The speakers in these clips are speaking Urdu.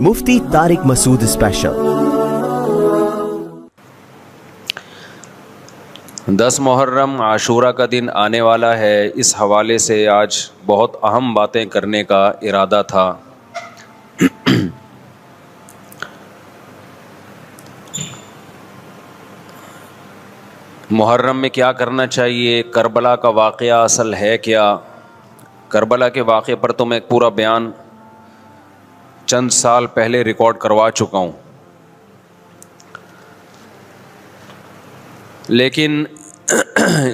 مفتی طارق مسعود اسپیشل۔ 10 محرم عاشورہ کا دن آنے والا ہے، اس حوالے سے آج بہت اہم باتیں کرنے کا ارادہ تھا۔ محرم میں کیا کرنا چاہیے، کربلا کا واقعہ اصل ہے کیا؟ کربلا کے واقعے پر تو میں ایک پورا بیان چند سال پہلے ریکارڈ کروا چکا ہوں، لیکن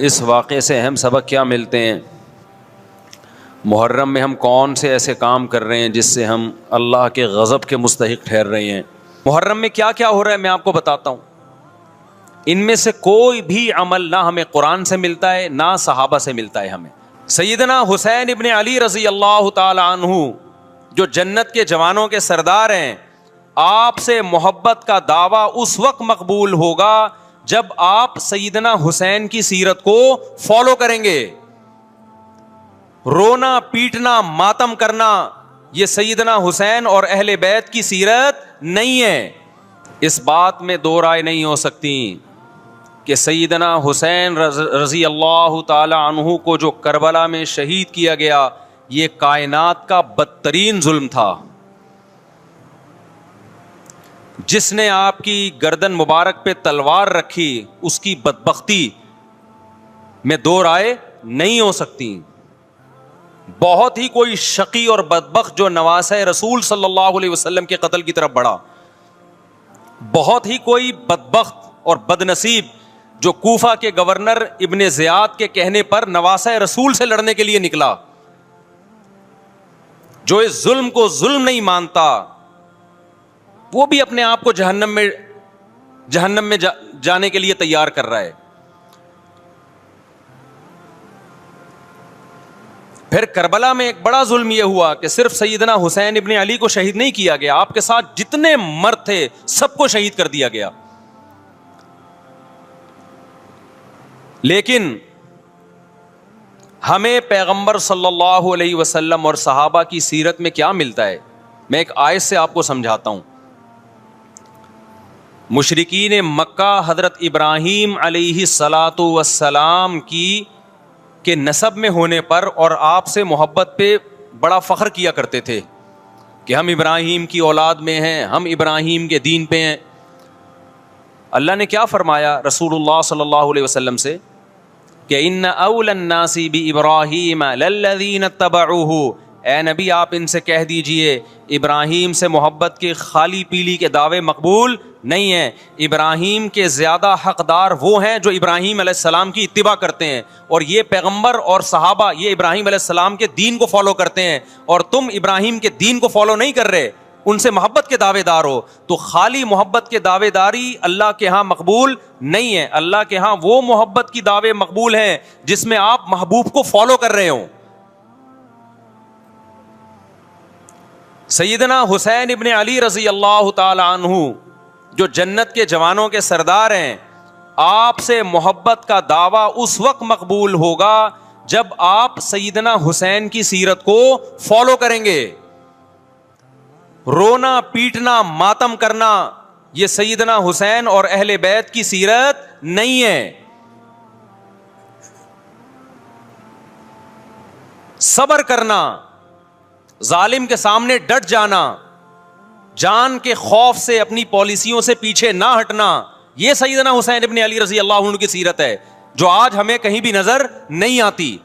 اس واقعے سے اہم سبق کیا ملتے ہیں؟ محرم میں ہم کون سے ایسے کام کر رہے ہیں جس سے ہم اللہ کے غضب کے مستحق ٹھہر رہے ہیں؟ محرم میں کیا کیا ہو رہا ہے میں آپ کو بتاتا ہوں۔ ان میں سے کوئی بھی عمل نہ ہمیں قرآن سے ملتا ہے نہ صحابہ سے ملتا ہے ہمیں۔ سیدنا حسین ابن علی رضی اللہ تعالی عنہ جو جنت کے جوانوں کے سردار ہیں، آپ سے محبت کا دعویٰ اس وقت مقبول ہوگا جب آپ سیدنا حسین کی سیرت کو فالو کریں گے۔ رونا پیٹنا ماتم کرنا یہ سیدنا حسین اور اہل بیت کی سیرت نہیں ہے۔ اس بات میں دو رائے نہیں ہو سکتی کہ سیدنا حسین رضی اللہ تعالی عنہ کو جو کربلا میں شہید کیا گیا، یہ کائنات کا بدترین ظلم تھا۔ جس نے آپ کی گردن مبارک پہ تلوار رکھی، اس کی بدبختی میں دو رائے نہیں ہو سکتی۔ بہت ہی کوئی شقی اور بدبخت جو نواسہ رسول صلی اللہ علیہ وسلم کے قتل کی طرف بڑھا، بہت ہی کوئی بدبخت اور بدنصیب جو کوفہ کے گورنر ابن زیاد کے کہنے پر نواسہ رسول سے لڑنے کے لیے نکلا، جو اس ظلم کو ظلم نہیں مانتا، وہ بھی اپنے آپ کو جہنم میں جانے کے لیے تیار کر رہا ہے۔ پھر کربلا میں ایک بڑا ظلم یہ ہوا کہ صرف سیدنا حسین ابن علی کو شہید نہیں کیا گیا، آپ کے ساتھ جتنے مرد تھے سب کو شہید کر دیا گیا۔ لیکن ہمیں پیغمبر صلی اللہ علیہ وسلم اور صحابہ کی سیرت میں کیا ملتا ہے؟ میں ایک آیت سے آپ کو سمجھاتا ہوں۔ مشرکین مکہ حضرت ابراہیم علیہ الصلاۃ والسلام کے نسب میں ہونے پر اور آپ سے محبت پہ بڑا فخر کیا کرتے تھے کہ ہم ابراہیم کی اولاد میں ہیں، ہم ابراہیم کے دین پہ ہیں۔ اللہ نے کیا فرمایا رسول اللہ صلی اللہ علیہ وسلم سے کہ ان اول الناس بابراہیم للذین اتبعوہ، اے نبی آپ ان سے کہہ دیجئے ابراہیم سے محبت کے خالی پیلی کے دعوے مقبول نہیں ہیں۔ ابراہیم کے زیادہ حقدار وہ ہیں جو ابراہیم علیہ السلام کی اتباع کرتے ہیں، اور یہ پیغمبر اور صحابہ یہ ابراہیم علیہ السلام کے دین کو فالو کرتے ہیں، اور تم ابراہیم کے دین کو فالو نہیں کر رہے، ان سے محبت کے دعوے دار ہو۔ تو خالی محبت کے دعوے داری اللہ کے ہاں مقبول نہیں ہے۔ اللہ کے ہاں وہ محبت کی دعوے مقبول ہیں جس میں آپ محبوب کو فالو کر رہے ہوں۔ سیدنا حسین ابن علی رضی اللہ تعالی عنہ جو جنت کے جوانوں کے سردار ہیں، آپ سے محبت کا دعویٰ اس وقت مقبول ہوگا جب آپ سیدنا حسین کی سیرت کو فالو کریں گے۔ رونا پیٹنا ماتم کرنا یہ سیدنا حسین اور اہل بیت کی سیرت نہیں ہے۔ صبر کرنا، ظالم کے سامنے ڈٹ جانا، جان کے خوف سے اپنی پالیسیوں سے پیچھے نہ ہٹنا، یہ سیدنا حسین ابن علی رضی اللہ عنہ کی سیرت ہے جو آج ہمیں کہیں بھی نظر نہیں آتی۔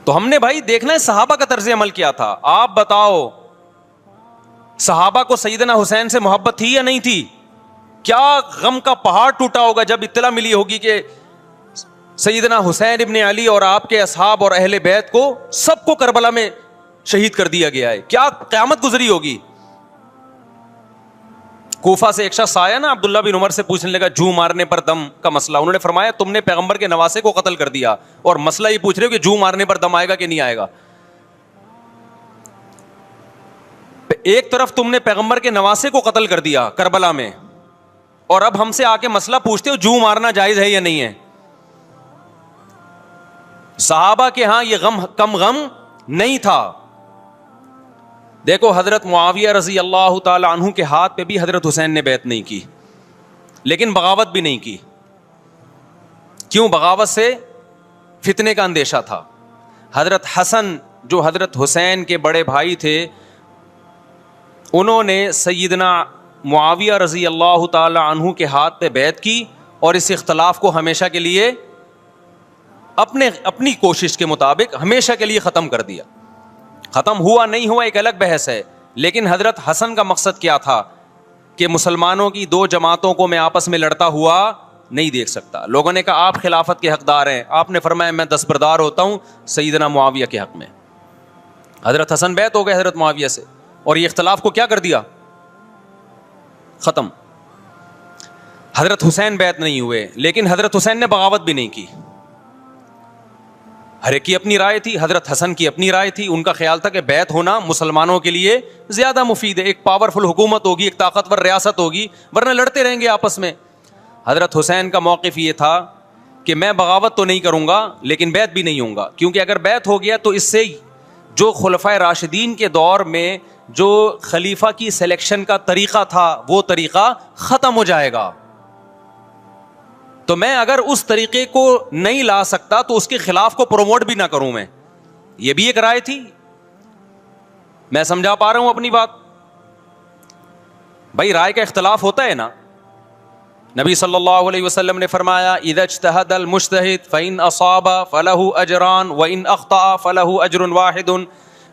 تو ہم نے بھائی دیکھنا ہے صحابہ کا طرز عمل کیا تھا۔ آپ بتاؤ صحابہ کو سیدنا حسین سے محبت تھی یا نہیں تھی؟ کیا غم کا پہاڑ ٹوٹا ہوگا جب اطلاع ملی ہوگی کہ سیدنا حسین ابن علی اور آپ کے اصحاب اور اہل بیت کو سب کو کربلا میں شہید کر دیا گیا ہے۔ کیا قیامت گزری ہوگی۔ کوفہ سے ایک شخص آیا نا، عبداللہ بن عمر سے پوچھنے لگا جو مارنے پر دم کا مسئلہ، انہوں نے فرمایا تم نے پیغمبر کے نواسے کو قتل کر دیا اور مسئلہ یہ پوچھ رہے ہو کہ جو مارنے پر دم آئے گا کہ نہیں آئے گا۔ ایک طرف تم نے پیغمبر کے نواسے کو قتل کر دیا کربلا میں، اور اب ہم سے آ کے مسئلہ پوچھتے ہو جو مارنا جائز ہے یا نہیں ہے۔ صحابہ کے ہاں یہ غم کم غم نہیں تھا. دیکھو حضرت معاویہ رضی اللہ تعالی عنہ کے ہاتھ پہ بھی حضرت حسین نے بیعت نہیں کی, لیکن بغاوت بھی نہیں کی. کیوں؟ بغاوت سے فتنے کا اندیشہ تھا. حضرت حسن جو حضرت حسین کے بڑے بھائی تھے, انہوں نے سیدنا معاویہ رضی اللہ تعالی عنہ کے ہاتھ پہ بیعت کی اور اس اختلاف کو ہمیشہ کے لیے اپنی کوشش کے مطابق ہمیشہ کے لیے ختم کر دیا. ختم ہوا نہیں ہوا ایک الگ بحث ہے, لیکن حضرت حسن کا مقصد کیا تھا کہ مسلمانوں کی دو جماعتوں کو میں آپس میں لڑتا ہوا نہیں دیکھ سکتا. لوگوں نے کہا آپ خلافت کے حقدار ہیں, آپ نے فرمایا میں دستبردار ہوتا ہوں سیدنا معاویہ کے حق میں. حضرت حسن بیعت ہو گئے حضرت معاویہ سے, اور یہ اختلاف کو کیا کر دیا؟ ختم. حضرت حسین بیعت نہیں ہوئے, لیکن حضرت حسین نے بغاوت بھی نہیں کی. ہر ایک کی اپنی رائے تھی, حضرت حسن کی اپنی رائے تھی. ان کا خیال تھا کہ بیعت ہونا مسلمانوں کے لیے زیادہ مفید ہے, ایک پاورفل حکومت ہوگی, ایک طاقتور ریاست ہوگی, ورنہ لڑتے رہیں گے آپس میں. حضرت حسین کا موقف یہ تھا کہ میں بغاوت تو نہیں کروں گا لیکن بیعت بھی نہیں ہوں گا, کیونکہ اگر بیعت ہو گیا تو اس سے جو خلفائے راشدین کے دور میں جو خلیفہ کی سلیکشن کا طریقہ تھا وہ طریقہ ختم ہو جائے گا. تو میں اگر اس طریقے کو نہیں لا سکتا تو اس کے خلاف کو پروموٹ بھی نہ کروں میں. یہ بھی ایک رائے تھی. میں سمجھا پا رہا ہوں اپنی بات؟ بھائی رائے کا اختلاف ہوتا ہے نا. نبی صلی اللہ علیہ وسلم نے فرمایا اذا اجتہد المجتہد فإن اصاب فلہ اجران وإن اخطأ فلہ اجر واحد.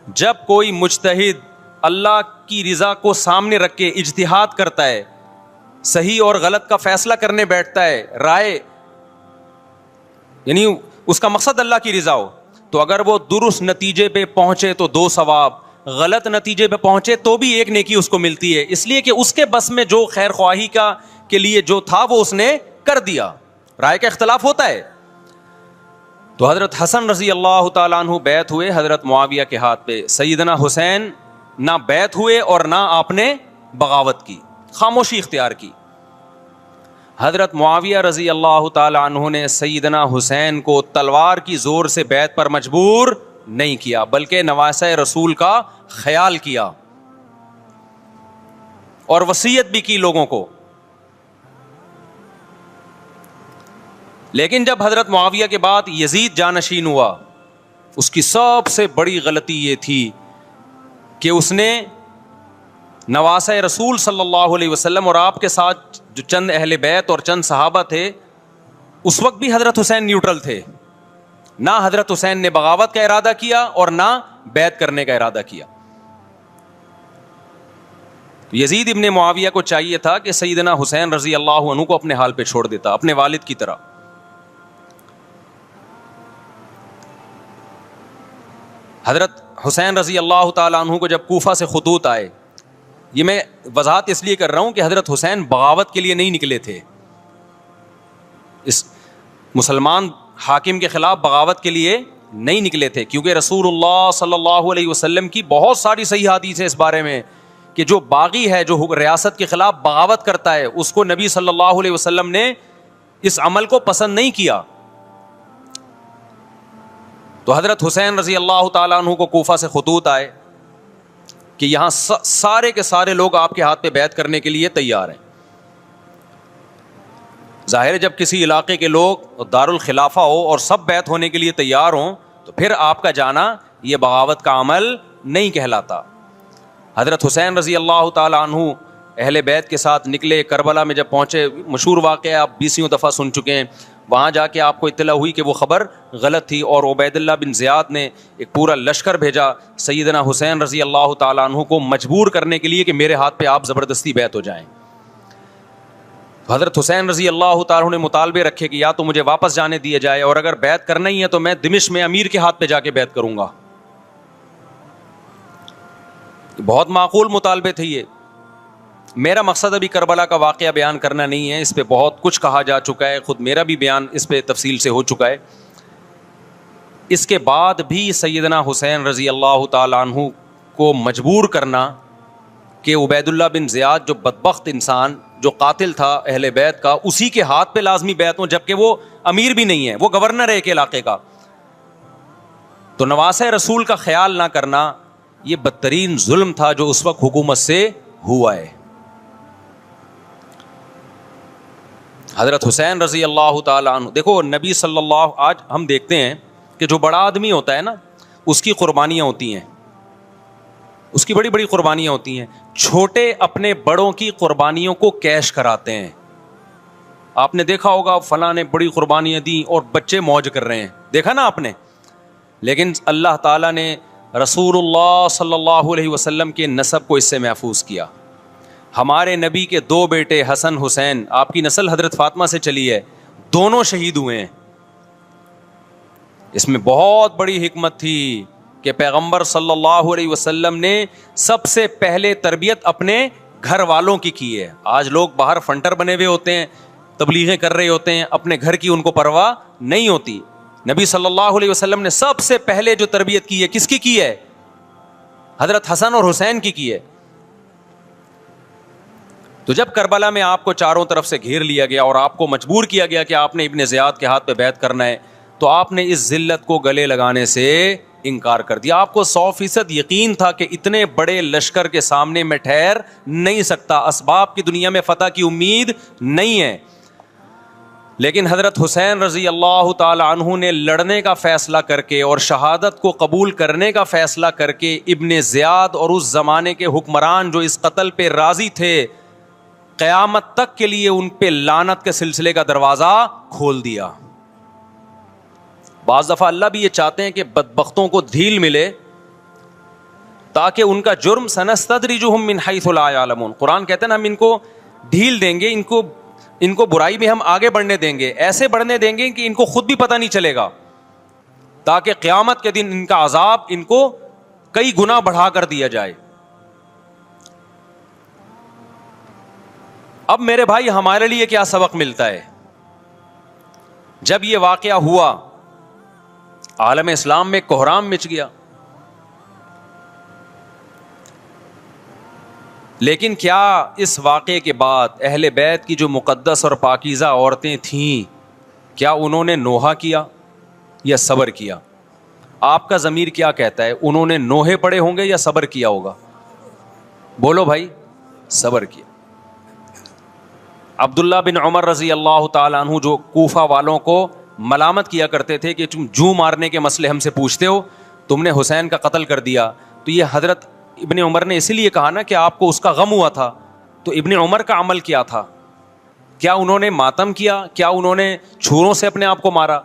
جب کوئی مجتہد اللہ کی رضا کو سامنے رکھ کے اجتہاد کرتا ہے, صحیح اور غلط کا فیصلہ کرنے بیٹھتا ہے, رائے یعنی اس کا مقصد اللہ کی رضا ہو, تو اگر وہ درست نتیجے پہ پہنچے تو 2 ثواب, غلط نتیجے پہ پہنچے تو بھی 1 نیکی اس کو ملتی ہے, اس لیے کہ اس کے بس میں جو خیر خواہی کا کے لیے جو تھا وہ اس نے کر دیا. رائے کا اختلاف ہوتا ہے. تو حضرت حسن رضی اللہ تعالیٰ عنہ بیعت ہوئے حضرت معاویہ کے ہاتھ پہ. سیدنا حسین نہ بیعت ہوئے اور نہ آپ نے بغاوت کی, خاموشی اختیار کی. حضرت معاویہ رضی اللہ تعالی عنہ نے سیدنا حسین کو تلوار کی زور سے بیعت پر مجبور نہیں کیا, بلکہ نواسہ رسول کا خیال کیا اور وصیت بھی کی لوگوں کو. لیکن جب حضرت معاویہ کے بعد یزید جانشین ہوا, اس کی سب سے بڑی غلطی یہ تھی کہ اس نے نواسہ رسول صلی اللہ علیہ وسلم اور آپ کے ساتھ جو چند اہل بیت اور چند صحابہ تھے, اس وقت بھی حضرت حسین نیوٹرل تھے. نہ حضرت حسین نے بغاوت کا ارادہ کیا اور نہ بیعت کرنے کا ارادہ کیا. یزید ابن معاویہ کو چاہیے تھا کہ سیدنا حسین رضی اللہ عنہ کو اپنے حال پہ چھوڑ دیتا, اپنے والد کی طرح. حضرت حسین رضی اللہ تعالیٰ عنہ کو جب کوفہ سے خطوط آئے, یہ میں وضاحت اس لیے کر رہا ہوں کہ حضرت حسین بغاوت کے لیے نہیں نکلے تھے, اس مسلمان حاکم کے خلاف بغاوت کے لیے نہیں نکلے تھے, کیونکہ رسول اللہ صلی اللہ علیہ وسلم کی بہت ساری صحیح حدیث ہے اس بارے میں کہ جو باغی ہے, جو ریاست کے خلاف بغاوت کرتا ہے, اس کو نبی صلی اللہ علیہ وسلم نے اس عمل کو پسند نہیں کیا. تو حضرت حسین رضی اللہ تعالیٰ عنہ کو کوفہ سے خطوط آئے کہ یہاں سارے کے سارے لوگ آپ کے ہاتھ پہ بیعت کرنے کے لیے تیار ہیں. ظاہر ہے جب کسی علاقے کے لوگ دارالخلافہ ہو اور سب بیعت ہونے کے لیے تیار ہوں تو پھر آپ کا جانا یہ بغاوت کا عمل نہیں کہلاتا. حضرت حسین رضی اللہ تعالیٰ عنہ اہل بیت کے ساتھ نکلے. کربلا میں جب پہنچے, مشہور واقعہ آپ 20 دفعہ سن چکے ہیں, وہاں جا کے آپ کو اطلاع ہوئی کہ وہ خبر غلط تھی اور عبید اللہ بن زیاد نے ایک پورا لشکر بھیجا سیدنا حسین رضی اللہ تعالیٰ عنہ کو مجبور کرنے کے لیے کہ میرے ہاتھ پہ آپ زبردستی بیعت ہو جائیں. تو حضرت حسین رضی اللہ تعالیٰ عنہ نے مطالبے رکھے کہ یا تو مجھے واپس جانے دیا جائے, اور اگر بیعت کرنا ہی ہے تو میں دمشق میں امیر کے ہاتھ پہ جا کے بیعت کروں گا. بہت معقول مطالبے تھے یہ. میرا مقصد ابھی کربلا کا واقعہ بیان کرنا نہیں ہے, اس پہ بہت کچھ کہا جا چکا ہے, خود میرا بھی بیان اس پہ تفصیل سے ہو چکا ہے. اس کے بعد بھی سیدنا حسین رضی اللہ تعالیٰ عنہ کو مجبور کرنا کہ عبید اللہ بن زیاد جو بدبخت انسان جو قاتل تھا اہل بیت کا, اسی کے ہاتھ پہ لازمی بیعت ہوں, جبکہ وہ امیر بھی نہیں ہے, وہ گورنر ہے ایک علاقے کا. تو نواسہ رسول کا خیال نہ کرنا یہ بدترین ظلم تھا جو اس وقت حکومت سے ہوا ہے. حضرت حسین رضی اللہ تعالیٰ عنہ, دیکھو نبی صلی اللہ, آج ہم دیکھتے ہیں کہ جو بڑا آدمی ہوتا ہے نا اس کی قربانیاں ہوتی ہیں, اس کی بڑی بڑی قربانیاں ہوتی ہیں. چھوٹے اپنے بڑوں کی قربانیوں کو کیش کراتے ہیں. آپ نے دیکھا ہوگا فلاں نے بڑی قربانیاں دیں اور بچے موج کر رہے ہیں, دیکھا نا آپ نے. لیکن اللہ تعالیٰ نے رسول اللہ صلی اللہ علیہ وسلم کے نسب کو اس سے محفوظ کیا. ہمارے نبی کے 2 بیٹے حسن حسین, آپ کی نسل حضرت فاطمہ سے چلی ہے, دونوں شہید ہوئے ہیں. اس میں بہت بڑی حکمت تھی کہ پیغمبر صلی اللہ علیہ وسلم نے سب سے پہلے تربیت اپنے گھر والوں کی ہے. آج لوگ باہر فنٹر بنے ہوئے ہوتے ہیں, تبلیغیں کر رہے ہوتے ہیں, اپنے گھر کی ان کو پرواہ نہیں ہوتی. نبی صلی اللہ علیہ وسلم نے سب سے پہلے جو تربیت کی ہے کس کی ہے؟ حضرت حسن اور حسین کی ہے. تو جب کربلا میں آپ کو چاروں طرف سے گھیر لیا گیا اور آپ کو مجبور کیا گیا کہ آپ نے ابن زیاد کے ہاتھ پہ بیعت کرنا ہے, تو آپ نے اس ذلت کو گلے لگانے سے انکار کر دیا. آپ کو 100% یقین تھا کہ اتنے بڑے لشکر کے سامنے میں ٹھہر نہیں سکتا, اسباب کی دنیا میں فتح کی امید نہیں ہے. لیکن حضرت حسین رضی اللہ تعالی عنہ نے لڑنے کا فیصلہ کر کے اور شہادت کو قبول کرنے کا فیصلہ کر کے ابن زیاد اور اس زمانے کے حکمران جو اس قتل پہ راضی تھے, قیامت تک کے لیے ان پہ لعنت کے سلسلے کا دروازہ کھول دیا. بعض دفعہ اللہ بھی یہ چاہتے ہیں کہ بدبختوں کو ڈھیل ملے تاکہ ان کا جرم سنستدرجہم من حیث لا یعلمون. قرآن کہتے ہیں نا ہم ان کو ڈھیل دیں گے, ان کو برائی میں ہم آگے بڑھنے دیں گے, ایسے بڑھنے دیں گے کہ ان کو خود بھی پتہ نہیں چلے گا, تاکہ قیامت کے دن ان کا عذاب ان کو کئی گنا بڑھا کر دیا جائے. اب میرے بھائی ہمارے لیے کیا سبق ملتا ہے؟ جب یہ واقعہ ہوا عالم اسلام میں کوہرام مچ گیا, لیکن کیا اس واقعے کے بعد اہل بیت کی جو مقدس اور پاکیزہ عورتیں تھیں, کیا انہوں نے نوحہ کیا یا صبر کیا؟ آپ کا ضمیر کیا کہتا ہے, انہوں نے نوحے پڑے ہوں گے یا صبر کیا ہوگا؟ بولو بھائی, صبر کیا. عبداللہ بن عمر رضی اللہ تعالیٰ عنہ جو کوفہ والوں کو ملامت کیا کرتے تھے کہ تم جو مارنے کے مسئلے ہم سے پوچھتے ہو, تم نے حسین کا قتل کر دیا, تو یہ حضرت ابن عمر نے اسی لیے کہا نا کہ آپ کو اس کا غم ہوا تھا. تو ابن عمر کا عمل کیا تھا؟ کیا انہوں نے ماتم کیا؟ کیا انہوں نے چھروں سے اپنے آپ کو مارا؟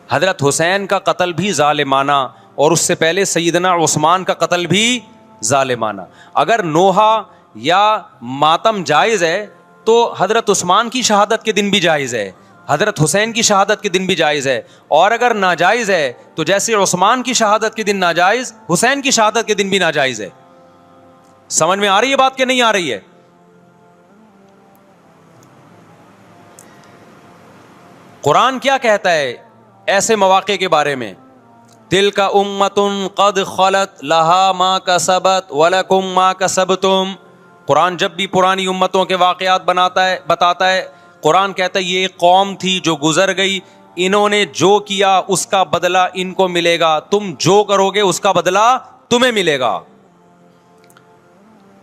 حضرت حسین کا قتل بھی ظالمانہ, اور اس سے پہلے سیدنا عثمان کا قتل بھی ظالمانہ. اگر نوحہ یا ماتم جائز ہے تو حضرت عثمان کی شہادت کے دن بھی جائز ہے, حضرت حسین کی شہادت کے دن بھی جائز ہے. اور اگر ناجائز ہے تو جیسے عثمان کی شہادت کے دن ناجائز, حسین کی شہادت کے دن بھی ناجائز ہے. سمجھ میں آ رہی ہے بات کہ نہیں آ رہی ہے؟ قرآن کیا کہتا ہے ایسے مواقع کے بارے میں؟ تلک امۃ قد خلت لہا ما کسبت ولکم ما کسبتم. قرآن جب بھی پرانی امتوں کے واقعات بتاتا ہے, قرآن کہتا ہے یہ ایک قوم تھی جو گزر گئی, انہوں نے جو کیا اس کا بدلہ ان کو ملے گا, تم جو کرو گے اس کا بدلہ تمہیں ملے گا.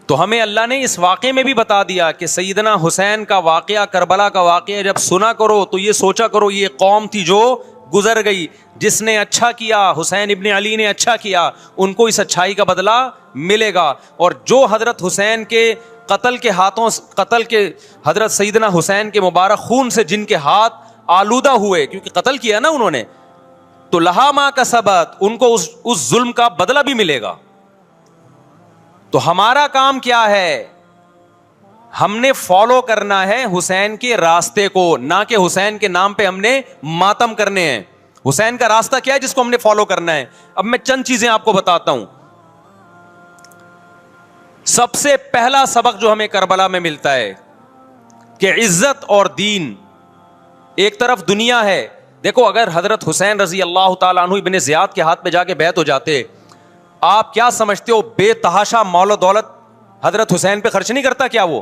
تو ہمیں اللہ نے اس واقعے میں بھی بتا دیا کہ سیدنا حسین کا واقعہ, کربلا کا واقعہ جب سنا کرو تو یہ سوچا کرو یہ قوم تھی جو گزر گئی, جس نے اچھا کیا, حسین ابن علی نے اچھا کیا, ان کو اس اچھائی کا بدلہ ملے گا. اور جو حضرت حسین کے قتل کے حضرت سیدنا حسین کے مبارک خون سے جن کے ہاتھ آلودہ ہوئے, کیونکہ قتل کیا نا انہوں نے, تو لہا ما کسبت, ان کو اس ظلم کا بدلہ بھی ملے گا. تو ہمارا کام کیا ہے؟ ہم نے فالو کرنا ہے حسین کے راستے کو, نہ کہ حسین کے نام پہ ہم نے ماتم کرنے ہیں. حسین کا راستہ کیا ہے جس کو ہم نے فالو کرنا ہے؟ اب میں چند چیزیں آپ کو بتاتا ہوں. سب سے پہلا سبق جو ہمیں کربلا میں ملتا ہے کہ عزت اور دین, ایک طرف دنیا ہے. دیکھو اگر حضرت حسین رضی اللہ تعالیٰ عنہ ابن زیاد کے ہاتھ پہ جا کے بیعت ہو جاتے, آپ کیا سمجھتے ہو بے تحاشا مال و دولت حضرت حسین پہ خرچ نہیں کرتا کیا وہ؟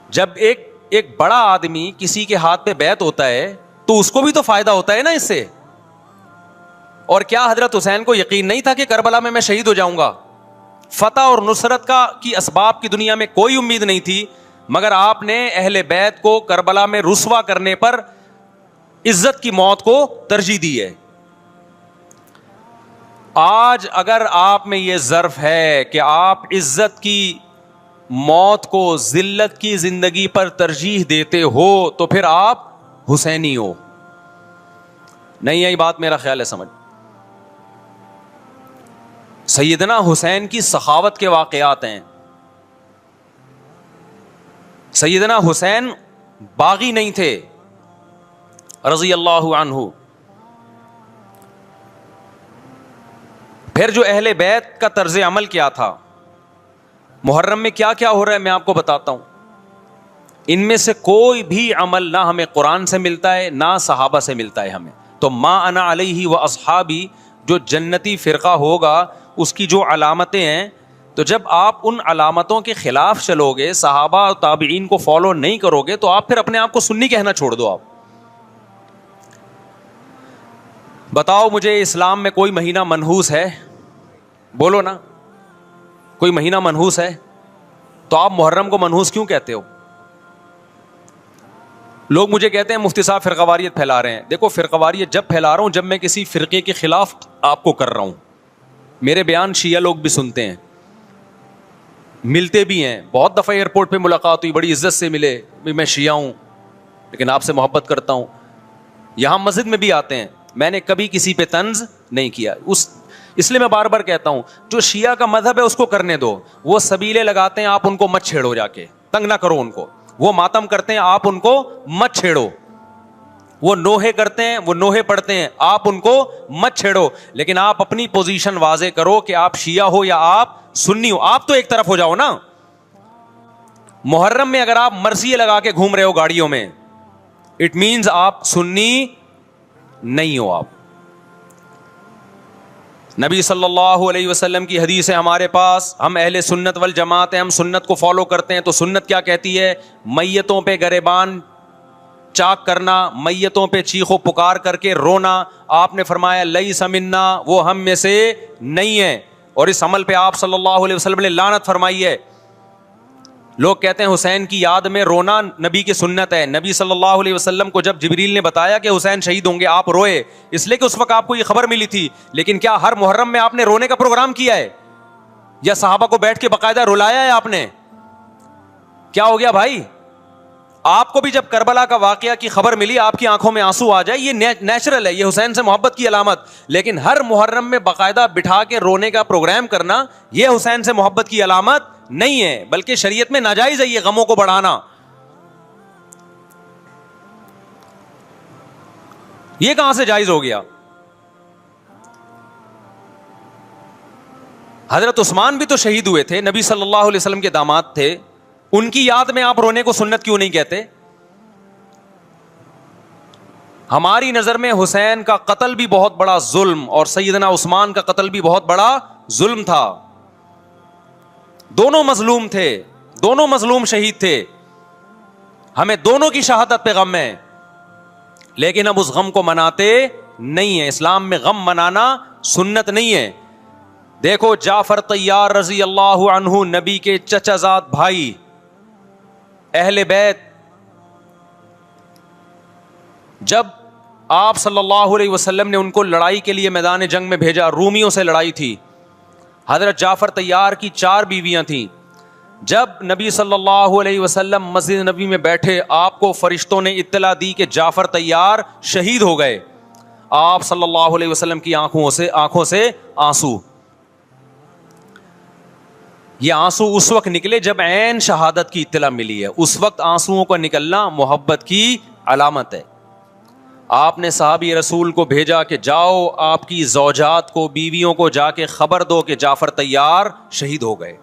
جب ایک بڑا آدمی کسی کے ہاتھ پہ بیعت ہوتا ہے تو اس کو بھی تو فائدہ ہوتا ہے نا اس سے. اور کیا حضرت حسین کو یقین نہیں تھا کہ کربلا میں شہید ہو جاؤں گا؟ فتح اور نصرت کی اسباب کی دنیا میں کوئی امید نہیں تھی, مگر آپ نے اہل بیت کو کربلا میں رسوا کرنے پر عزت کی موت کو ترجیح دی ہے. آج اگر آپ میں یہ ظرف ہے کہ آپ عزت کی موت کو ذلت کی زندگی پر ترجیح دیتے ہو تو پھر آپ حسینی ہو. نہیں یہی بات میرا خیال ہے سمجھ. سیدنا حسین کی سخاوت کے واقعات ہیں. سیدنا حسین باغی نہیں تھے رضی اللہ عنہ. پھر جو اہل بیت کا طرز عمل کیا تھا, محرم میں کیا کیا ہو رہا ہے میں آپ کو بتاتا ہوں. ان میں سے کوئی بھی عمل نہ ہمیں قرآن سے ملتا ہے نہ صحابہ سے ملتا ہے ہمیں. تو ما انا علیہ و اصحابی جو جنتی فرقہ ہوگا اس کی جو علامتیں ہیں, تو جب آپ ان علامتوں کے خلاف چلو گے, صحابہ اور تابعین کو فالو نہیں کرو گے, تو آپ پھر اپنے آپ کو سنی کہنا چھوڑ دو. آپ بتاؤ مجھے اسلام میں کوئی مہینہ منحوس ہے؟ بولو نا, کوئی مہینہ منحوس ہے؟ تو آپ محرم کو منحوس کیوں کہتے ہو؟ لوگ مجھے کہتے ہیں مفتی صاحب فرقہ واریت پھیلا رہے ہیں. دیکھو فرقہ واریت جب پھیلا رہا ہوں جب میں کسی فرقے کے خلاف آپ کو کر رہا ہوں. میرے بیان شیعہ لوگ بھی سنتے ہیں, ملتے بھی ہیں. بہت دفعہ ایئرپورٹ پہ ملاقات ہوئی, بڑی عزت سے ملے, میں شیعہ ہوں لیکن آپ سے محبت کرتا ہوں. یہاں مسجد میں بھی آتے ہیں, میں نے کبھی کسی پہ طنز نہیں کیا. اس لیے میں بار بار کہتا ہوں جو شیعہ کا مذہب ہے اس کو کرنے دو. وہ سبیلے لگاتے ہیں, آپ ان کو مت چھیڑو, جا کے تنگ نہ کرو ان کو. وہ ماتم کرتے ہیں, آپ ان کو مت چھیڑو. وہ نوحے کرتے ہیں, وہ نوحے پڑھتے ہیں, آپ ان کو مت چھیڑو. لیکن آپ اپنی پوزیشن واضح کرو کہ آپ شیعہ ہو یا آپ سنی ہو. آپ تو ایک طرف ہو جاؤ نا. محرم میں اگر آپ مرثیے لگا کے گھوم رہے ہو گاڑیوں میں, اٹ مینز آپ سنی نہیں ہو. آپ نبی صلی اللہ علیہ وسلم کی حدیث ہے ہمارے پاس, ہم اہل سنت والجماعت ہیں, ہم سنت کو فالو کرتے ہیں. تو سنت کیا کہتی ہے؟ میتوں پہ گریبان چاک کرنا, میتوں پہ چیخ و پکار کر کے رونا. آپ نے فرمایا لیس منا, وہ ہم میں سے نہیں ہے. اور اس عمل پہ آپ صلی اللہ علیہ وسلم نے لعنت فرمائی ہے. لوگ کہتے ہیں حسین کی یاد میں رونا نبی کی سنت ہے. نبی صلی اللہ علیہ وسلم کو جب جبریل نے بتایا کہ حسین شہید ہوں گے, آپ روئے, اس لیے کہ اس وقت آپ کو یہ خبر ملی تھی. لیکن کیا ہر محرم میں آپ نے رونے کا پروگرام کیا ہے یا صحابہ کو بیٹھ کے باقاعدہ رلایا ہے آپ نے؟ کیا ہو گیا بھائی؟ آپ کو بھی جب کربلا کا واقعہ کی خبر ملی آپ کی آنکھوں میں آنسو آ جائے, یہ نیچرل ہے, یہ حسین سے محبت کی علامت. لیکن ہر محرم میں باقاعدہ بٹھا کے رونے کا پروگرام کرنا یہ حسین سے محبت کی علامت نہیں ہے, بلکہ شریعت میں ناجائز ہے یہ غموں کو بڑھانا. یہ کہاں سے جائز ہو گیا؟ حضرت عثمان بھی تو شہید ہوئے تھے, نبی صلی اللہ علیہ وسلم کے داماد تھے. ان کی یاد میں آپ رونے کو سنت کیوں نہیں کہتے؟ ہماری نظر میں حسین کا قتل بھی بہت بڑا ظلم اور سیدنا عثمان کا قتل بھی بہت بڑا ظلم تھا. دونوں مظلوم تھے, دونوں مظلوم شہید تھے. ہمیں دونوں کی شہادت پہ غم ہے, لیکن اب اس غم کو مناتے نہیں ہیں. اسلام میں غم منانا سنت نہیں ہے. دیکھو جعفر طیار رضی اللہ عنہ, نبی کے چچا زاد بھائی, اہل بیت, جب آپ صلی اللہ علیہ وسلم نے ان کو لڑائی کے لیے میدان جنگ میں بھیجا, رومیوں سے لڑائی تھی. حضرت جعفر طیار کی 4 بیویاں تھیں. جب نبی صلی اللہ علیہ وسلم مسجد نبی میں بیٹھے, آپ کو فرشتوں نے اطلاع دی کہ جعفر طیار شہید ہو گئے. آپ صلی اللہ علیہ وسلم کی آنکھوں سے آنسو. یہ آنسو اس وقت نکلے جب عین شہادت کی اطلاع ملی ہے. اس وقت آنسوؤں کا نکلنا محبت کی علامت ہے. آپ نے صحابی رسول کو بھیجا کہ جاؤ آپ کی زوجات کو, بیویوں کو جا کے خبر دو کہ جعفر طیار شہید ہو گئے.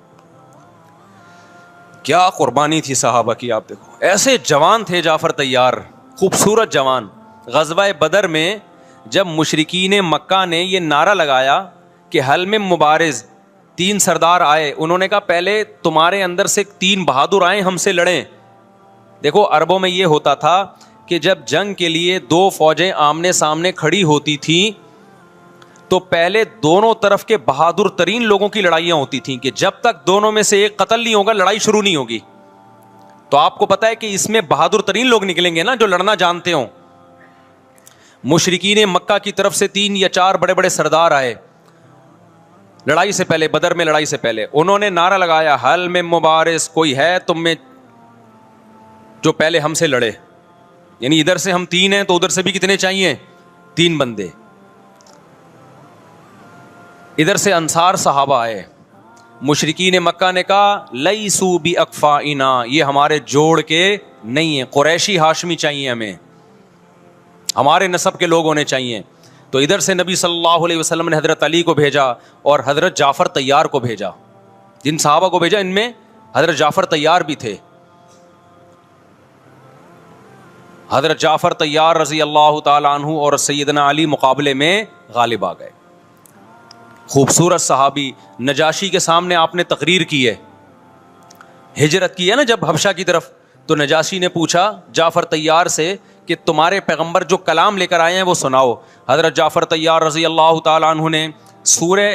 کیا قربانی تھی صحابہ کی, آپ دیکھو. ایسے جوان تھے جعفر طیار, خوبصورت جوان. غزوہ بدر میں جب مشرکین مکہ نے یہ نعرہ لگایا کہ حل میں مبارز, 3 سردار آئے, انہوں نے کہا پہلے تمہارے اندر سے 3 بہادر آئیں ہم سے لڑیں. دیکھو عربوں میں یہ ہوتا تھا کہ کہ جب جنگ کے لیے دو فوجیں آمنے سامنے کھڑی ہوتی تھیں تو پہلے دونوں طرف کے بہادر ترین لوگوں کی لڑائیاں ہوتی تھیں کہ جب تک دونوں میں سے ایک قتل نہیں ہوگا لڑائی شروع نہیں ہوگی. تو آپ کو پتا ہے کہ اس میں بہادر ترین لوگ نکلیں گے نا جو لڑنا جانتے ہوں. مشرکین مکہ کی طرف سے 3 یا 4 بڑے بڑے سردار آئے لڑائی سے پہلے, بدر میں لڑائی سے پہلے. انہوں نے نعرہ لگایا, حل میں مبارز, کوئی ہے تم میں جو پہلے ہم سے لڑے. یعنی ادھر سے ہم 3 ہیں تو ادھر سے بھی کتنے چاہیے, 3 بندے. ادھر سے انصار صحابہ آئے. مشرکین مکہ نے کہا لیسو بی اکفائنا, یہ ہمارے جوڑ کے نہیں ہیں, قریشی ہاشمی چاہیے ہمیں, ہمارے نسب کے لوگ ہونے چاہیے. تو ادھر سے نبی صلی اللہ علیہ وسلم نے حضرت علی کو بھیجا اور حضرت جعفر طیار کو بھیجا. جن صحابہ کو بھیجا ان میں حضرت جعفر طیار بھی تھے. حضرت جعفر طیار رضی اللہ تعالی عنہ اور سیدنا علی مقابلے میں غالب آ گئے. خوبصورت صحابی. نجاشی کے سامنے آپ نے تقریر کی ہے, ہجرت کی ہے نا جب حبشہ کی طرف, تو نجاشی نے پوچھا جعفر طیار سے کہ تمہارے پیغمبر جو کلام لے کر آئے ہیں وہ سناؤ. حضرت جعفر طیار رضی اللہ تعالی عنہ نے سورہ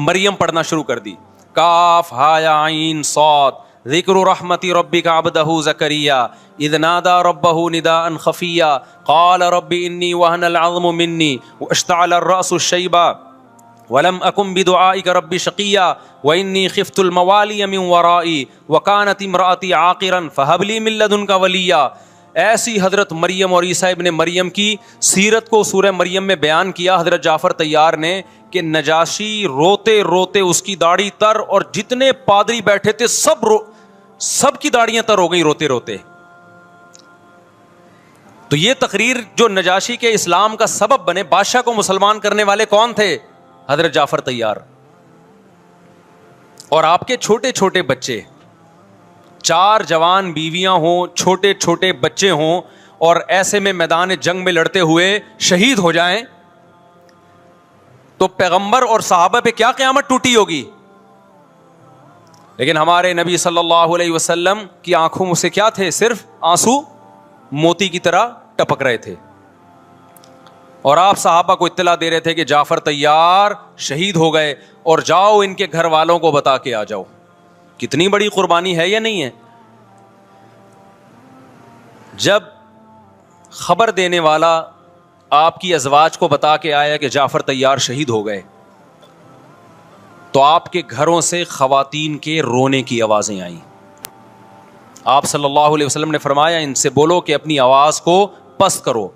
مریم پڑھنا شروع کر دی. کاف ہا یا عین صاد, ذکر رحمت ربک عبدہ زکریا اذ نادى ربه نداء خفیا قال رب انی وهن العظم منی واشتعل الرأس شیبا ولم اکن بدعائک رب شقیا وانی خفت الموالی من ورائي وکانت امرأتی عاقرا فہب لی من لدنک ولیا. ایسی حضرت مریم اور عیسیٰ ابن مریم کی سیرت کو سورہ مریم میں بیان کیا حضرت جعفر طیار نے کہ نجاشی روتے روتے, اس کی داڑھی تر, اور جتنے پادری بیٹھے تھے سب کی داڑیاں تر ہو گئی روتے روتے. تو یہ تقریر جو نجاشی کے اسلام کا سبب بنے, بادشاہ کو مسلمان کرنے والے کون تھے, حضرت جعفر طیار. اور آپ کے چھوٹے چھوٹے بچے, 4 جوان بیویاں ہوں, چھوٹے چھوٹے بچے ہوں, اور ایسے میں میدان جنگ میں لڑتے ہوئے شہید ہو جائیں تو پیغمبر اور صحابہ پہ کیا قیامت ٹوٹی ہوگی. لیکن ہمارے نبی صلی اللہ علیہ وسلم کی آنکھوں میں سے کیا تھے, صرف آنسو موتی کی طرح ٹپک رہے تھے. اور آپ صحابہ کو اطلاع دے رہے تھے کہ جعفر طیار شہید ہو گئے اور جاؤ ان کے گھر والوں کو بتا کے آ جاؤ. کتنی بڑی قربانی ہے یا نہیں ہے. جب خبر دینے والا آپ کی ازواج کو بتا کے آیا کہ جعفر طیار شہید ہو گئے تو آپ کے گھروں سے خواتین کے رونے کی آوازیں آئیں. آپ صلی اللہ علیہ وسلم نے فرمایا ان سے بولو کہ اپنی آواز کو پست کرو.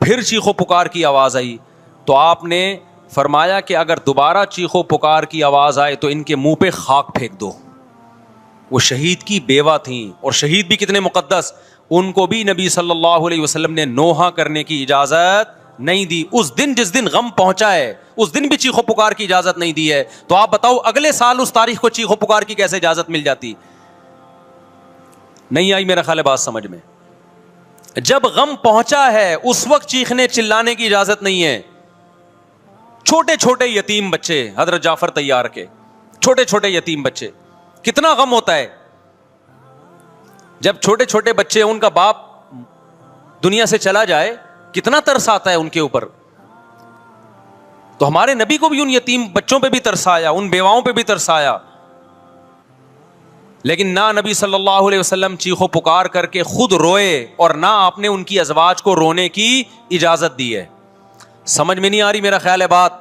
پھر چیخو پکار کی آواز آئی تو آپ نے فرمایا کہ اگر دوبارہ چیخو پکار کی آواز آئے تو ان کے منہ پہ خاک پھینک دو. وہ شہید کی بیوہ تھیں, اور شہید بھی کتنے مقدس, ان کو بھی نبی صلی اللہ علیہ وسلم نے نوحہ کرنے کی اجازت نہیں دی. اس دن جس دن غم پہنچا ہے اس دن بھی چیخو پکار کی اجازت نہیں دی ہے. تو آپ بتاؤ اگلے سال اس تاریخ کو چیخو پکار کی کیسے اجازت مل جاتی. نہیں آئی میرا خیال ہے بات سمجھ میں. جب غم پہنچا ہے اس وقت چیخنے چلانے کی اجازت نہیں ہے. چھوٹے چھوٹے یتیم بچے, حضرت جعفر طیار کے چھوٹے چھوٹے یتیم بچے, کتنا غم ہوتا ہے جب چھوٹے چھوٹے بچے, ان کا باپ دنیا سے چلا جائے, کتنا ترس آتا ہے ان کے اوپر. تو ہمارے نبی کو بھی ان یتیم بچوں پہ بھی ترس آیا, ان بیواؤں پہ بھی ترس آیا. لیکن نہ نبی صلی اللہ علیہ وسلم چیخو پکار کر کے خود روئے اور نہ آپ نے ان کی ازواج کو رونے کی اجازت دی ہے. سمجھ میں نہیں آ رہی میرا خیال ہے بات.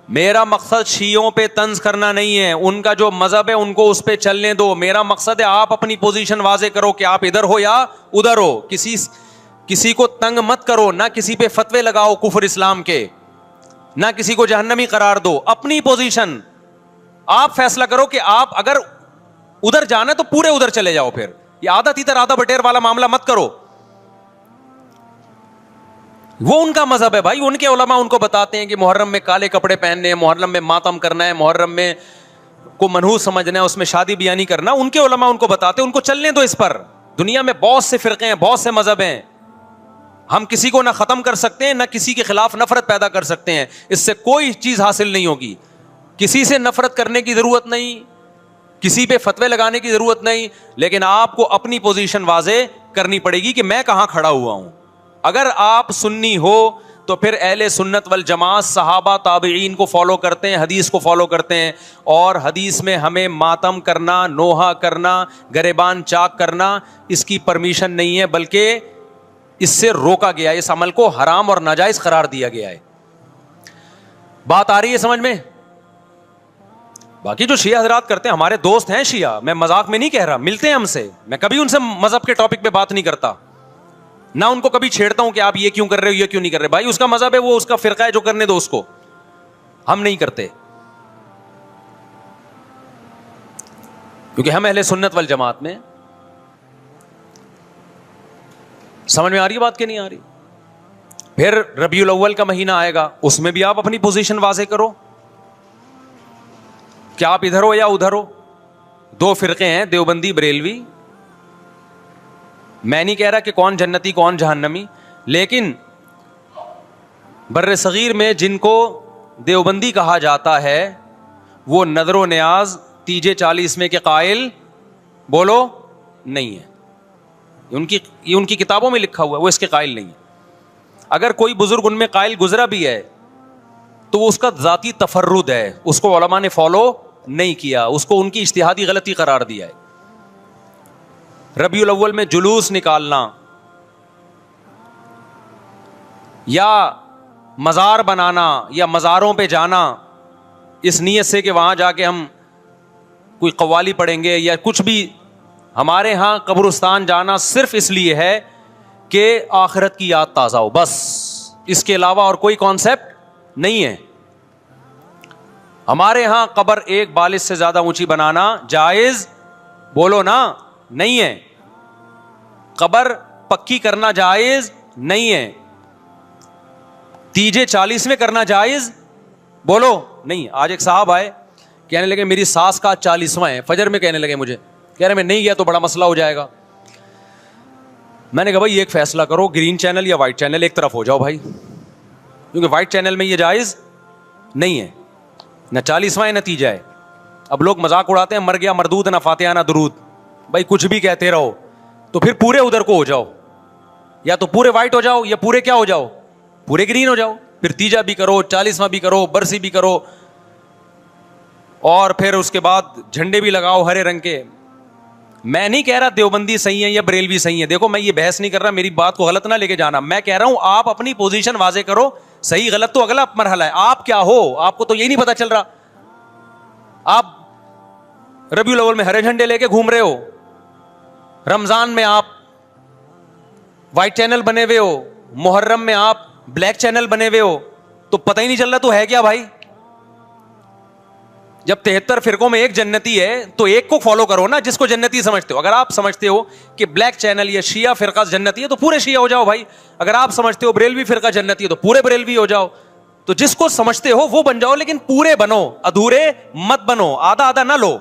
میرا مقصد شیعوں پہ طنز کرنا نہیں ہے, ان کا جو مذہب ہے ان کو اس پہ چلنے دو. میرا مقصد ہے آپ اپنی پوزیشن واضح کرو کہ آپ ادھر ہو یا ادھر ہو. کسی کو تنگ مت کرو, نہ کسی پہ فتوے لگاؤ کفر اسلام کے, نہ کسی کو جہنمی قرار دو. اپنی پوزیشن آپ فیصلہ کرو کہ آپ اگر ادھر جانا ہے تو پورے ادھر چلے جاؤ. پھر یہ آدھا تیتر آدھا بٹیر والا معاملہ مت کرو. وہ ان کا مذہب ہے بھائی, ان کے علماء ان کو بتاتے ہیں کہ محرم میں کالے کپڑے پہننے ہیں, محرم میں ماتم کرنا ہے, محرم میں کو منحوس سمجھنا ہے, اس میں شادی بیاہ نہیں کرنا. ان کے علماء ان کو بتاتے ہیں, ان کو چلنے دو اس پر. دنیا میں بہت سے فرقے ہیں, بہت سے مذہب ہیں, ہم کسی کو نہ ختم کر سکتے ہیں نہ کسی کے خلاف نفرت پیدا کر سکتے ہیں. اس سے کوئی چیز حاصل نہیں ہوگی. کسی سے نفرت کرنے کی ضرورت نہیں, کسی پہ فتوے لگانے کی ضرورت نہیں, لیکن آپ کو اپنی پوزیشن واضح کرنی پڑے گی کہ میں کہاں کھڑا ہوا ہوں. اگر آپ سنی ہو تو پھر اہل سنت والجماعت صحابہ تابعین کو فالو کرتے ہیں, حدیث کو فالو کرتے ہیں, اور حدیث میں ہمیں ماتم کرنا, نوحہ کرنا, گریبان چاک کرنا اس کی پرمیشن نہیں ہے, بلکہ اس سے روکا گیا ہے, اس عمل کو حرام اور ناجائز قرار دیا گیا ہے. بات آ رہی ہے سمجھ میں؟ باقی جو شیعہ حضرات کرتے ہیں, ہمارے دوست ہیں شیعہ, میں مذاق میں نہیں کہہ رہا, ملتے ہیں ہم سے, میں کبھی ان سے مذہب کے ٹاپک پہ بات نہیں کرتا, نہ ان کو کبھی چھیڑتا ہوں کہ آپ یہ کیوں کر رہے ہو, یہ کیوں نہیں کر رہے. بھائی اس کا مذہب ہے, وہ اس کا فرقہ ہے, جو کرنے دو اس کو, ہم نہیں کرتے, کیونکہ ہم اہل سنت والجماعت میں. سمجھ میں آ رہی ہے بات کہ نہیں آ رہی؟ پھر ربیع الاول کا مہینہ آئے گا, اس میں بھی آپ اپنی پوزیشن واضح کرو کہ آپ ادھر ہو یا ادھر ہو. دو فرقے ہیں, دیوبندی بریلوی. میں نہیں کہہ رہا کہ کون جنتی کون جہنمی, لیکن بر صغیر میں جن کو دیوبندی کہا جاتا ہے وہ نظر و نیاز تیجے 40 میں کے قائل بولو نہیں ہے. یہ ان کی کتابوں میں لکھا ہوا ہے, وہ اس کے قائل نہیں ہے. اگر کوئی بزرگ ان میں قائل گزرا بھی ہے تو وہ اس کا ذاتی تفرد ہے, اس کو علماء نے فالو نہیں کیا, اس کو ان کی اجتہادی غلطی قرار دیا ہے. ربیع الاول میں جلوس نکالنا یا مزار بنانا یا مزاروں پہ جانا اس نیت سے کہ وہاں جا کے ہم کوئی قوالی پڑھیں گے یا کچھ بھی, ہمارے ہاں قبرستان جانا صرف اس لیے ہے کہ آخرت کی یاد تازہ ہو, بس. اس کے علاوہ اور کوئی کانسیپٹ نہیں ہے. ہمارے ہاں قبر ایک بالش سے زیادہ اونچی بنانا جائز بولو نا نہیں ہے. قبر پکی کرنا جائز نہیں ہے. تیجے 40 میں کرنا جائز بولو نہیں. آج ایک صاحب آئے, کہنے لگے میری ساس کا 40واں ہے, فجر میں کہنے لگے مجھے, کہہ رہے میں نہیں گیا تو بڑا مسئلہ ہو جائے گا. میں نے کہا بھائی ایک فیصلہ کرو, گرین چینل یا وائٹ چینل, ایک طرف ہو جاؤ بھائی, کیونکہ وائٹ چینل میں یہ جائز نہیں ہے, نہ 40واں ہے نہ تیجا ہے. اب لوگ مذاق اڑاتے ہیں مر گیا مردود نہ فاتحہ نہ درود. بھائی کچھ بھی کہتے رہو, تو پھر پورے ادھر کو ہو جاؤ, یا تو پورے وائٹ ہو جاؤ یا پورے کیا ہو جاؤ, پورے گرین ہو جاؤ. پھر تیجا بھی کرو, 40واں بھی کرو, برسی بھی کرو, اور پھر اس کے بعد جھنڈے بھی لگاؤ ہرے رنگ کے. میں نہیں کہہ رہا دیوبندی صحیح ہے یا بریلوی صحیح ہے, دیکھو میں یہ بحث نہیں کر رہا, میری بات کو غلط نہ لے کے جانا. میں کہہ رہا ہوں آپ اپنی پوزیشن واضح کرو, صحیح غلط تو اگلا مرحلہ ہے. آپ کیا ہو, آپ کو تو یہی نہیں پتا چل رہا. آپ ربیع الاول میں ہرے جھنڈے لے کے گھوم رہے ہو, رمضان میں آپ وائٹ چینل بنے ہوئے ہو, محرم میں آپ بلیک چینل بنے ہوئے ہو, تو پتہ ہی نہیں چل رہا تو ہے کیا بھائی. جب 73 فرقوں میں ایک جنتی ہے تو ایک کو فالو کرو نا, جس کو جنتی سمجھتے ہو. اگر آپ سمجھتے ہو کہ بلیک چینل یا شیعہ فرقہ جنتی ہے تو پورے شیعہ ہو جاؤ بھائی. اگر آپ سمجھتے ہو بریلوی فرقہ جنتی ہے تو پورے بریلوی ہو جاؤ. تو جس کو سمجھتے ہو وہ بن جاؤ, لیکن پورے بنو, ادھورے مت بنو, آدھا آدھا نہ لو.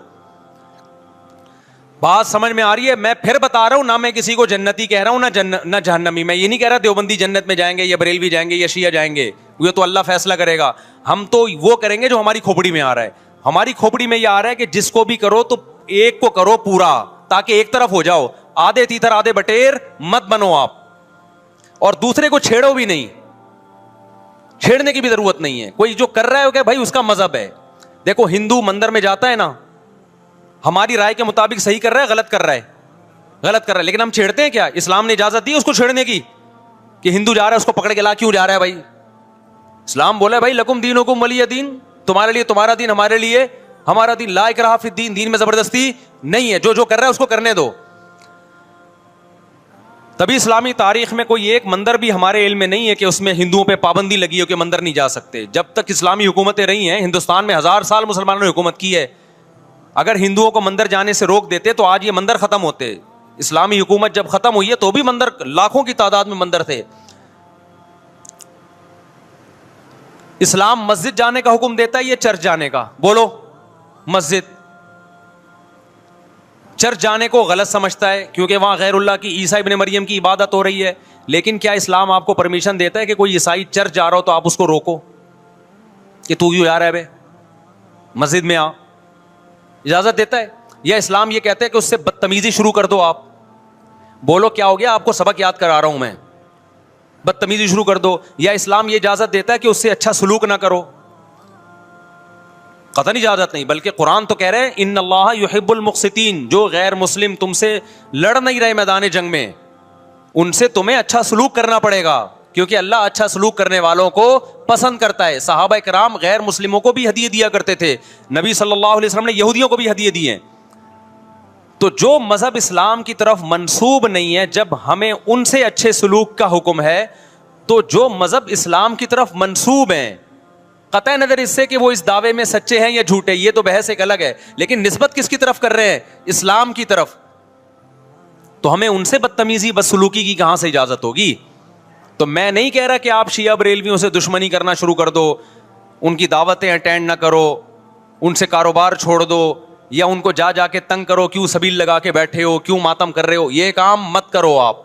بات سمجھ میں آ رہی ہے؟ میں پھر بتا رہا ہوں, نہ میں کسی کو جنتی کہہ رہا ہوں نہ جہنمی. میں یہ نہیں کہہ رہا دیوبندی جنت میں جائیں گے یا بریلوی جائیں گے یا شیعہ جائیں گے, یہ تو اللہ فیصلہ کرے گا. ہم تو وہ کریں گے جو ہماری کھوپڑی میں آ رہا ہے. ہماری کھوپڑی میں یہ آ رہا ہے کہ جس کو بھی کرو تو ایک کو کرو پورا, تاکہ ایک طرف ہو جاؤ. آدھے تیتر آدھے بٹیر مت بنو آپ, اور دوسرے کو چھیڑو بھی نہیں, چھیڑنے کی بھی ضرورت نہیں ہے. کوئی جو کر رہا ہے کہ بھائی اس کا مذہب ہے. دیکھو ہندو مندر میں جاتا ہے نا, ہماری رائے کے مطابق صحیح کر رہا ہے غلط کر رہا ہے, غلط کر رہا ہے, لیکن ہم چھیڑتے ہیں کیا؟ اسلام نے اجازت دی اس کو چھیڑنے کی کہ ہندو جا رہا ہے اس کو پکڑ کے لا کیوں جا رہا ہے بھائی؟ اسلام بولا ہے بھائی لکم دینکم ولی دین, تمہارے لیے تمہارا دین, ہمارے لیے ہمارا دین. لا اکراہ فی الدین, دین میں زبردستی نہیں ہے, جو کر رہا ہے اس کو کرنے دو. تبھی اسلامی تاریخ میں کوئی ایک مندر بھی ہمارے علم میں نہیں ہے کہ اس میں ہندوؤں پہ پابندی لگی ہو کہ مندر نہیں جا سکتے. جب تک اسلامی حکومتیں رہی ہیں, ہندوستان میں 1000 سال مسلمانوں نے حکومت کی ہے. اگر ہندوؤں کو مندر جانے سے روک دیتے تو آج یہ مندر ختم ہوتے. اسلامی حکومت جب ختم ہوئی ہے تو بھی مندر لاکھوں کی تعداد میں مندر تھے. اسلام مسجد جانے کا حکم دیتا ہے یا چرچ جانے کا؟ بولو. مسجد. چرچ جانے کو غلط سمجھتا ہے کیونکہ وہاں غیر اللہ کی, عیسیٰ ابن مریم کی عبادت ہو رہی ہے. لیکن کیا اسلام آپ کو پرمیشن دیتا ہے کہ کوئی عیسائی چرچ جا رہا ہو تو آپ اس کو روکو کہ تو کیوں جا رہا ہے بے, مسجد میں آ؟ اجازت دیتا ہے؟ یا اسلام یہ کہتا ہے کہ اس سے بدتمیزی شروع کر دو. آپ بولو کیا ہو گیا, آپ کو سبق یاد کرا رہا ہوں میں, بدتمیزی شروع کر دو. یا اسلام یہ اجازت دیتا ہے کہ اس سے اچھا سلوک نہ کرو, قطعاً اجازت نہیں, بلکہ قرآن تو کہہ رہے ہیں ان اللہ یحب المقسطین, جو غیر مسلم تم سے لڑ نہیں رہے میدان جنگ میں, ان سے تمہیں اچھا سلوک کرنا پڑے گا, کیونکہ اللہ اچھا سلوک کرنے والوں کو پسند کرتا ہے. صحابہ کرام غیر مسلموں کو بھی ہدیے دیا کرتے تھے, نبی صلی اللہ علیہ وسلم نے یہودیوں کو بھی ہدیے دیے. تو جو مذہب اسلام کی طرف منسوب نہیں ہے, جب ہمیں ان سے اچھے سلوک کا حکم ہے, تو جو مذہب اسلام کی طرف منسوب ہیں, قطع نظر اس سے کہ وہ اس دعوے میں سچے ہیں یا جھوٹے, یہ تو بحث ایک الگ ہے, لیکن نسبت کس کی طرف کر رہے ہیں؟ اسلام کی طرف. تو ہمیں ان سے بدتمیزی بدسلوکی کی کہاں سے اجازت ہوگی؟ تو میں نہیں کہہ رہا کہ آپ شیعہ بریلویوں سے دشمنی کرنا شروع کر دو, ان کی دعوتیں اٹینڈ نہ کرو, ان سے کاروبار چھوڑ دو, یا ان کو جا کے تنگ کرو, کیوں سبیل لگا کے بیٹھے ہو, کیوں ماتم کر رہے ہو, یہ کام مت کرو آپ.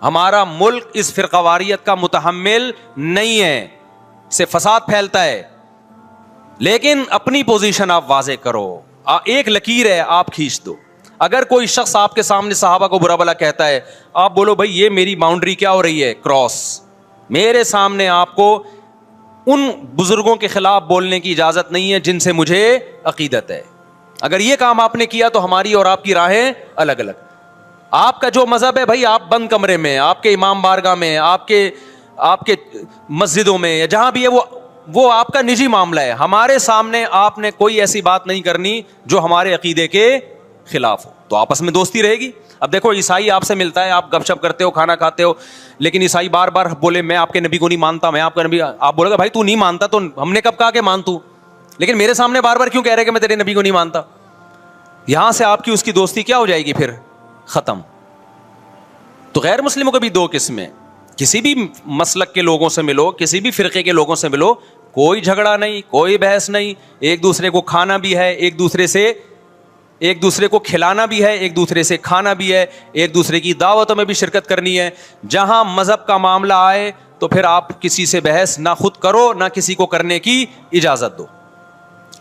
ہمارا ملک اس فرقہ واریت کا متحمل نہیں ہے, سے فساد پھیلتا ہے. لیکن اپنی پوزیشن آپ واضح کرو, ایک لکیر ہے آپ کھینچ دو. اگر کوئی شخص آپ کے سامنے صحابہ کو برا بھلا کہتا ہے, آپ بولو بھائی یہ میری باؤنڈری کیا ہو رہی ہے, کراس. میرے سامنے آپ کو ان بزرگوں کے خلاف بولنے کی اجازت نہیں ہے جن سے مجھے عقیدت ہے. اگر یہ کام آپ نے کیا تو ہماری اور آپ کی راہیں الگ الگ. آپ کا جو مذہب ہے بھائی, آپ بند کمرے میں, آپ کے امام بارگاہ میں, آپ کے مسجدوں میں, یا جہاں بھی ہے وہ آپ کا نجی معاملہ ہے. ہمارے سامنے آپ نے کوئی ایسی بات نہیں کرنی جو ہمارے عقیدے کے خلاف ہو, تو آپس میں دوستی رہے گی. اب دیکھو عیسائی آپ سے ملتا ہے, آپ گپ شپ کرتے ہو, کھانا کھاتے ہو, لیکن عیسائی بار بار بولے میں آپ کے نبی کو نہیں مانتا, میں آپ کا نبی, آپ بولے گا بھائی تو نہیں مانتا تو ہم نے کب کہا کہ مان تو, لیکن میرے سامنے بار بار کیوں کہہ رہے کہ میں تیرے نبی کو نہیں مانتا؟ یہاں سے آپ کی اس کی دوستی کیا ہو جائے گی, پھر ختم. تو غیر مسلموں کو بھی دو قسمیں, کسی بھی مسلک کے لوگوں سے ملو, کسی بھی فرقے کے لوگوں سے ملو, کوئی جھگڑا نہیں, کوئی بحث نہیں, ایک دوسرے کو کھانا بھی ہے, ایک دوسرے کو کھلانا بھی ہے, ایک دوسرے سے کھانا بھی ہے, ایک دوسرے کی دعوتوں میں بھی شرکت کرنی ہے. جہاں مذہب کا معاملہ آئے تو پھر آپ کسی سے بحث نہ خود کرو نہ کسی کو کرنے کی اجازت دو.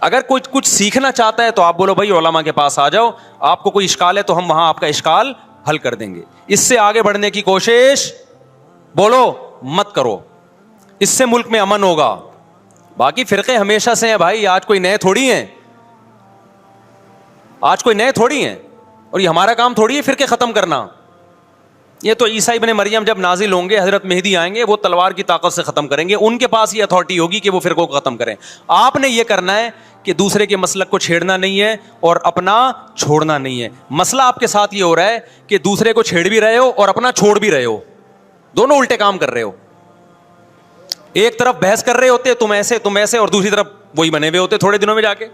اگر کوئی کچھ سیکھنا چاہتا ہے تو آپ بولو بھائی علماء کے پاس آ جاؤ, آپ کو کوئی اشکال ہے تو ہم وہاں آپ کا اشکال حل کر دیں گے. اس سے آگے بڑھنے کی کوشش بولو مت کرو, اس سے ملک میں امن ہوگا. باقی فرقے ہمیشہ سے ہیں بھائی, آج کوئی نئے تھوڑی ہیں, اور یہ ہمارا کام تھوڑی ہے فرقے ختم کرنا. یہ تو عیسیٰ ابن مریم جب نازل ہوں گے, حضرت مہدی آئیں گے, وہ تلوار کی طاقت سے ختم کریں گے, ان کے پاس یہ اتھارٹی ہوگی کہ وہ فرقوں کو ختم کریں. آپ نے یہ کرنا ہے کہ دوسرے کے مسلک کو چھیڑنا نہیں ہے اور اپنا چھوڑنا نہیں ہے. مسئلہ آپ کے ساتھ یہ ہو رہا ہے کہ دوسرے کو چھیڑ بھی رہے ہو اور اپنا چھوڑ بھی رہے ہو, دونوں الٹے کام کر رہے ہو. ایک طرف بحث کر رہے ہوتے تم ایسے, اور دوسری طرف وہی بنے ہوئے ہوتے تھوڑے دنوں میں جا کے.